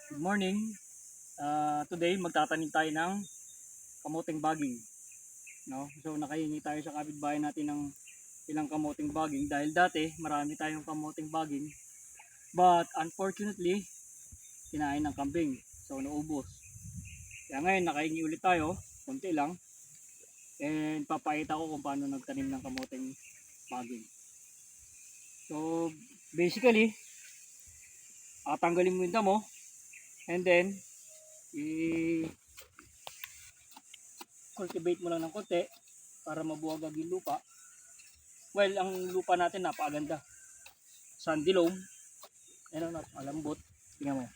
Good morning. Today magtatanim tayo ng kamuting baging, no? So nakahingi tayo sa kapitbahay natin ng ilang kamuting baging dahil dati marami tayong kamuting baging, but unfortunately kinain ng kambing. So naubos. Kaya ngayon nakahingi ulit tayo, konti lang. And papakita ko kung paano nagtanim ng kamuting baging. So basically, tanggalin mo yung damo and then cultivate mo lang ng konti para mabuwagag yung lupa. Well, ang lupa natin napakaganda. Sandy loam. Ayun, napakalambot. Tingnan mo.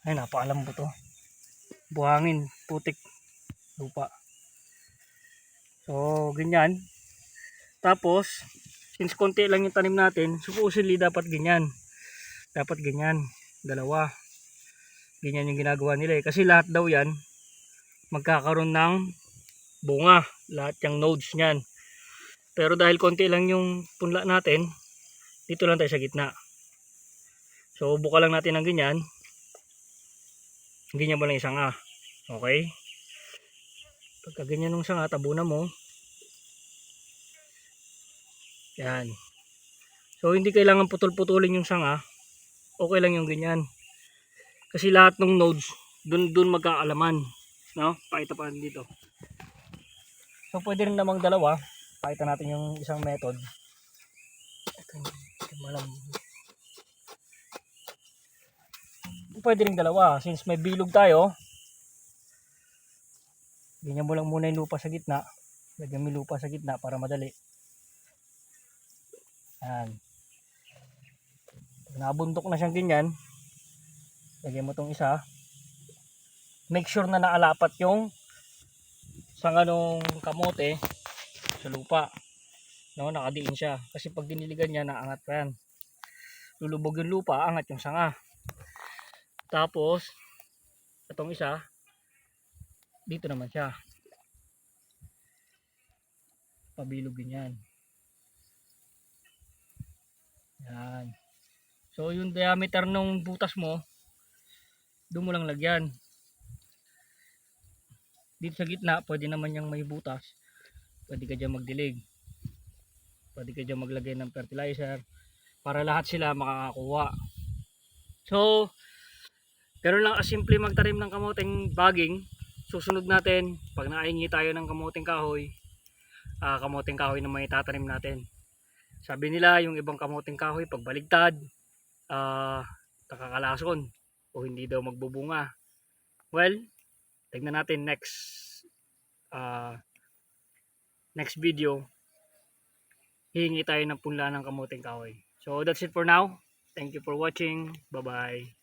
Ay, napakalambot to. Buhangin, putik lupa. So, ganyan. Tapos, since konti lang yung tanim natin, supposedly dapat ganyan. Dapat ganyan. Dalawa. Ganyan yung ginagawa nila eh. Kasi lahat daw yan, magkakaroon ng bunga. Lahat yung nodes niyan. Pero dahil konti lang yung punla natin, dito lang tayo sa gitna. So buka lang natin ng ganyan. Ganyan mo lang isang okay? Pagka ganyan ng sanga, tabunan mo. Yan. So hindi kailangan putol-putulin yung sanga. Okay lang yung ganyan. Kasi lahat ng nodes, dun magkaalaman. No? Pakita pa dito. So pwede rin namang dalawa. Pakita natin yung isang method. Pwede rin dalawa. Since may bilog tayo, ganyan mo lang muna yung lupa sa gitna. Lagyan mo lupa sa gitna para madali. Yan. Pag nabundok na siyang ganyan, lagyan mo tong isa. Make sure na naalapat yung sanga nung kamote sa lupa. No, nakadiin siya. Kasi pag diniligan niya, naangat pa yan. Lulubog yung lupa, angat yung sanga. Tapos, itong isa, dito naman siya. Pabilog yan. Yan. So, yung diameter ng butas mo, doon mo lang lagyan. Dito sa gitna, pwede naman yung may butas. Pwede ka dyan magdilig. Pwede ka dyan maglagay ng fertilizer para lahat sila makakakuha. So, ganoon lang kasimple magtanim ng kamuting baging. Susunod natin, pag nakahingi tayo ng kamuting kahoy na may tatanim natin. Sabi nila, yung ibang kamuting kahoy, pag baligtad, nakakalason o hindi daw magbubunga. Well, tignan natin next video. Hihingi tayo ng punla ng kamuting kahoy. So that's it for now. Thank you for watching. Bye bye.